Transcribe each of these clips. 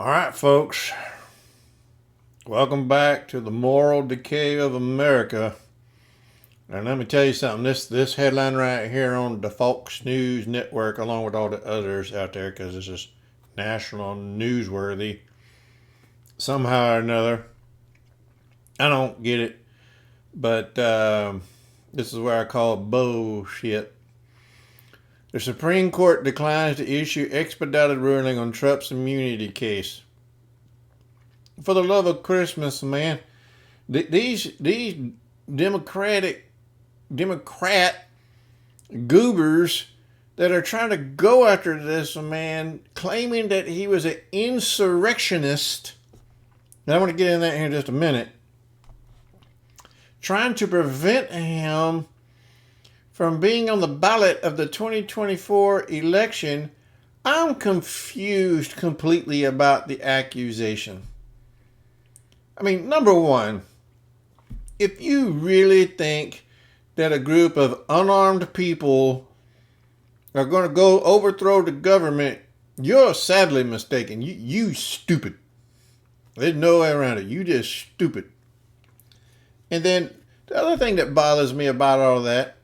All right, folks. Welcome back to the moral decay of America. And let me tell you something. This headline right here on the Fox News Network, along with all the others out there, because this is national newsworthy, somehow or another. I don't get it, but this is where I call bullshit. The Supreme Court declines to issue expedited ruling on Trump's immunity case. For the love of Christmas, man, these Democrat goobers that are trying to go after this man, claiming that he was an insurrectionist, and I want to get in that here in just a minute, trying to prevent him from being on the ballot of the 2024 election. I'm confused completely about the accusation. I mean, number one, if you really think that a group of unarmed people are going to go overthrow the government, you're sadly mistaken. You stupid. There's no way around it. You just stupid. And then the other thing that bothers me about all that,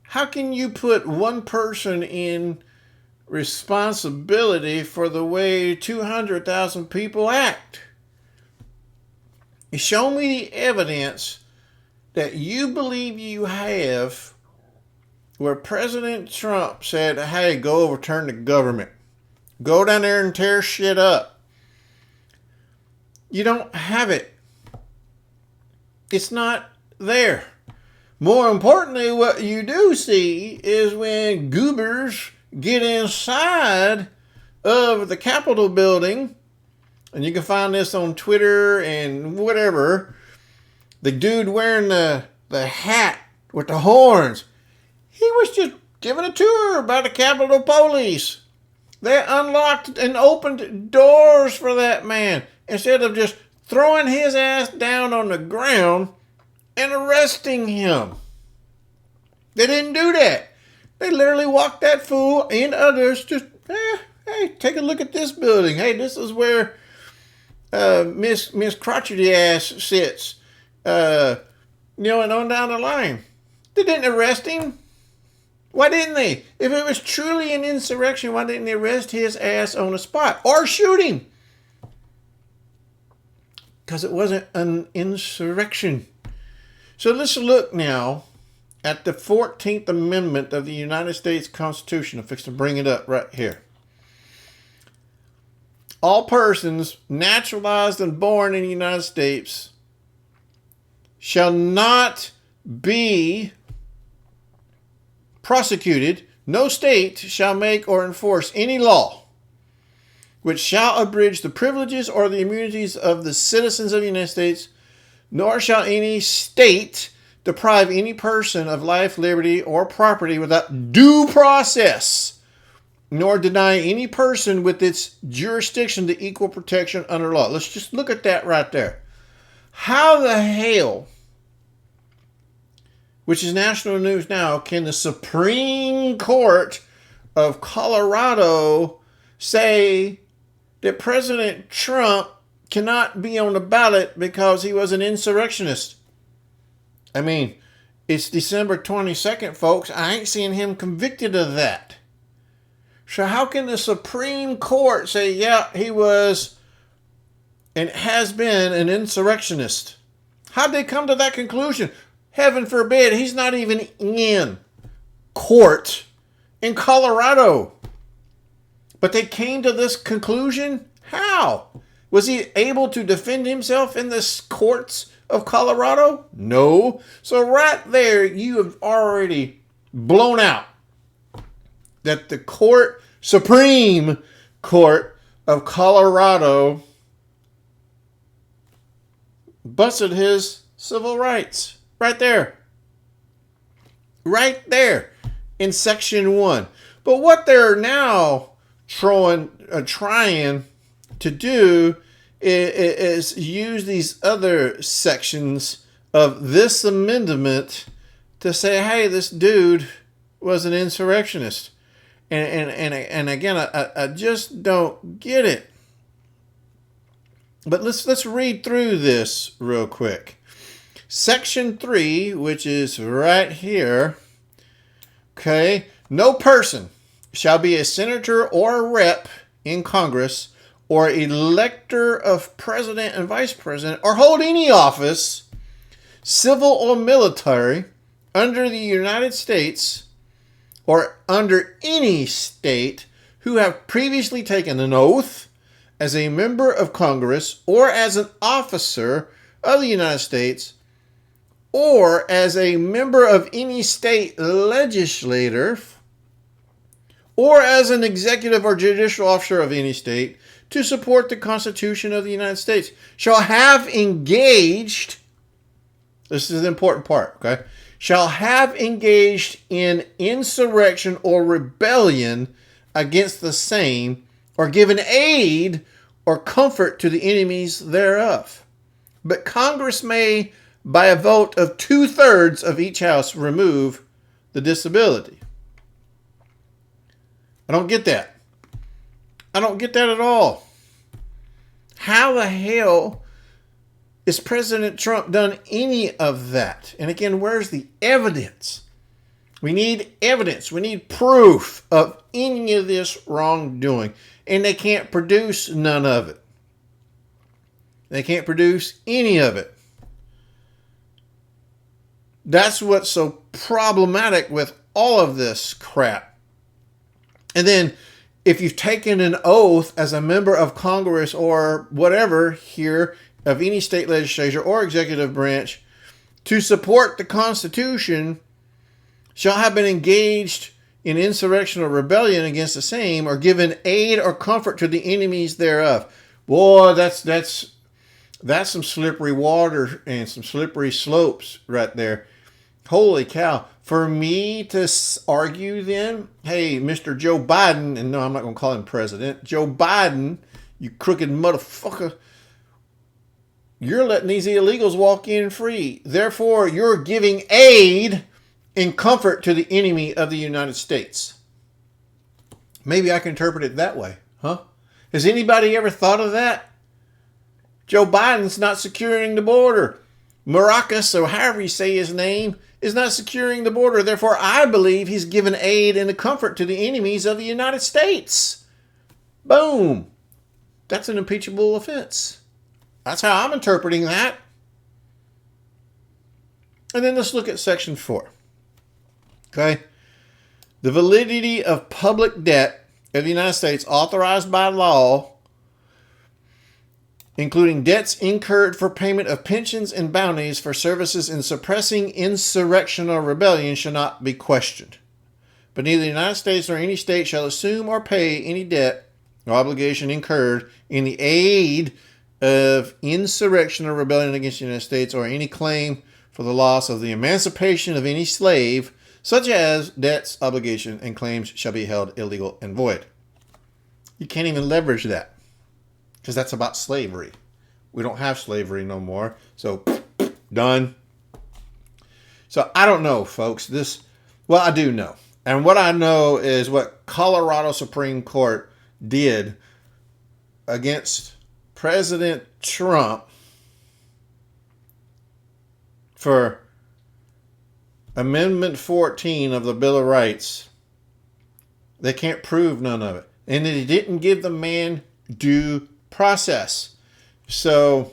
how can you put one person in responsibility for the way 200,000 people act? Show me the evidence that you believe you have where President Trump said, hey, go overturn the government. Go down there and tear shit up. You don't have it. It's not there. More importantly, what you do see is when goobers get inside of the Capitol building, and you can find this on Twitter and whatever, the dude wearing the hat with the horns, he was just giving a tour by the Capitol Police. They unlocked and opened doors for that man instead of just throwing his ass down on the ground and arresting him. They didn't do that. They literally walked that fool and others just, hey, take a look at this building. Hey, this is where Miss Crotchety ass sits. And on down the line. They didn't arrest him. Why didn't they? If it was truly an insurrection, why didn't they arrest his ass on the spot or shoot him? Because it wasn't an insurrection. So let's look now at the 14th Amendment of the United States Constitution. I'm fixing to bring it up right here. All persons naturalized and born in the United States shall not be prosecuted. No state shall make or enforce any law which shall abridge the privileges or the immunities of the citizens of the United States, nor shall any state deprive any person of life, liberty, or property without due process, nor deny any person with its jurisdiction the equal protection under law. Let's just look at that right there. How the hell, which is national news now, can the Supreme Court of Colorado say that President Trump cannot be on the ballot because he was an insurrectionist? I mean, it's December 22nd, folks. I ain't seen him convicted of that. So how can the Supreme Court say, yeah, he was and has been an insurrectionist? How'd they come to that conclusion? Heaven forbid, he's not even in court in Colorado. But they came to this conclusion? How? Was he able to defend himself in the courts of Colorado? No. So right there, you have already blown out that the Supreme Court of Colorado busted his civil rights. Right there. Right there in Section 1. But what they're now trying to do is use these other sections of this amendment to say, hey, this dude was an insurrectionist. And again, I just don't get it. But let's read through this real quick. Section 3, which is right here. Okay. No person shall be a senator or a rep in Congress or elector of president and vice president or hold any office, civil or military, under the United States or under any state who have previously taken an oath as a member of Congress or as an officer of the United States or as a member of any state legislature or as an executive or judicial officer of any state to support the Constitution of the United States shall have engaged, this is the important part, okay, shall have engaged in insurrection or rebellion against the same, or given aid or comfort to the enemies thereof. But Congress may, by a vote of 2/3 of each house, remove the disability. I don't get that. I don't get that at all. How the hell is President Trump done any of that? And again, where's the evidence? We need evidence. We need proof of any of this wrongdoing. And they can't produce none of it. They can't produce any of it. That's what's so problematic with all of this crap. And then if you've taken an oath as a member of Congress or whatever here of any state legislature or executive branch to support the Constitution, shall have been engaged in insurrection or rebellion against the same, or given aid or comfort to the enemies thereof. Boy, that's some slippery water and some slippery slopes right there. Holy cow. For me to argue then, hey, Mr. Joe Biden, and no, I'm not going to call him president, Joe Biden, you crooked motherfucker, you're letting these illegals walk in free. Therefore, you're giving aid and comfort to the enemy of the United States. Maybe I can interpret it that way, huh? Has anybody ever thought of that? Joe Biden's not securing the border. Maracas, or however you say his name, is not securing the border. Therefore, I believe he's given aid and comfort to the enemies of the United States. Boom. That's an impeachable offense. That's how I'm interpreting that. And then let's look at Section 4. Okay? The validity of public debt of the United States authorized by law, including debts incurred for payment of pensions and bounties for services in suppressing insurrection or rebellion, shall not be questioned. But neither the United States nor any state shall assume or pay any debt or obligation incurred in the aid of insurrection or rebellion against the United States, or any claim for the loss of the emancipation of any slave, such as debts, obligation, and claims shall be held illegal and void. You can't even leverage that, because that's about slavery. We don't have slavery no more. So, done. So, I don't know, folks. Well, I do know. And what I know is what Colorado Supreme Court did against President Trump for Amendment 14 of the Bill of Rights. They can't prove none of it. And they didn't give the man due process. So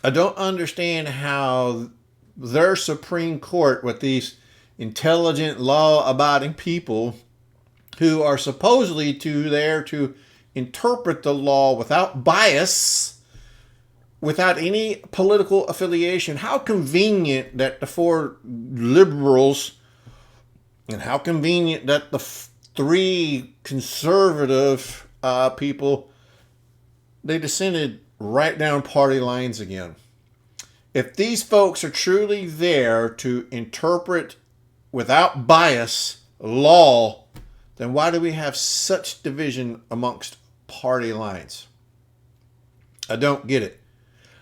I don't understand how their Supreme Court, with these intelligent, law-abiding people who are supposedly there to interpret the law without bias, without any political affiliation. How convenient that the four liberals, and how convenient that the three conservative people, they descended right down party lines again. If these folks are truly there to interpret without bias law, then why do we have such division amongst party lines? I don't get it.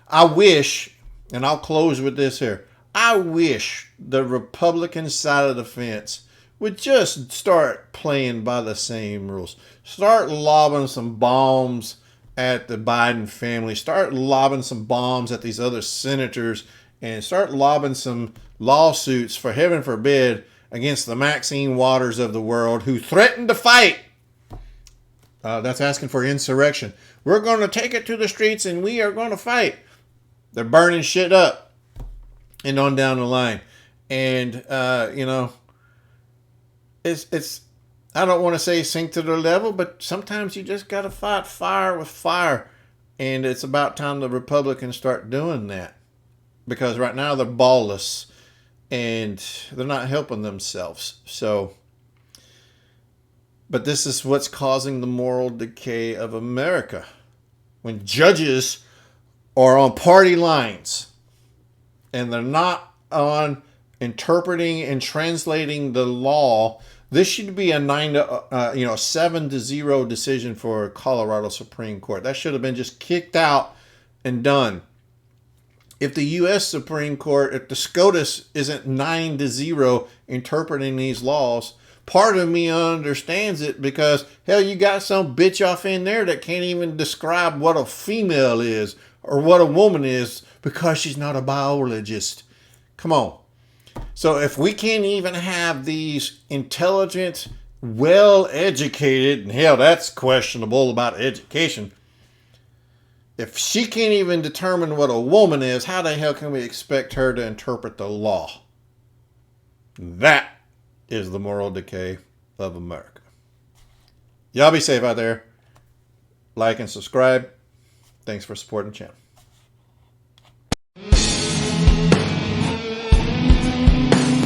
I wish, and I'll close with this here, I wish the Republican side of the fence would just start playing by the same rules. Start lobbing some bombs at the Biden family. Start lobbing some bombs at these other senators. And start lobbing some lawsuits, for heaven forbid, against the Maxine Waters of the world who threatened to fight. That's asking for insurrection. We're going to take it to the streets and we are going to fight. They're burning shit up and on down the line. And, it's I don't want to say sink to their level, but sometimes you just got to fight fire with fire. And it's about time the Republicans start doing that. Because right now they're ballless and they're not helping themselves. So, but this is what's causing the moral decay of America. When judges are on party lines and they're not on interpreting and translating the law, this should be a 7-0 decision for Colorado Supreme Court. That should have been just kicked out and done. If the U.S. Supreme Court, if the SCOTUS isn't 9-0 interpreting these laws, part of me understands it because, hell, you got some bitch off in there that can't even describe what a female is or what a woman is because she's not a biologist. Come on. So if we can't even have these intelligent, well-educated, and hell, that's questionable about education. If she can't even determine what a woman is, how the hell can we expect her to interpret the law? That is the moral decay of America. Y'all be safe out there. Like and subscribe. Thanks for supporting the channel.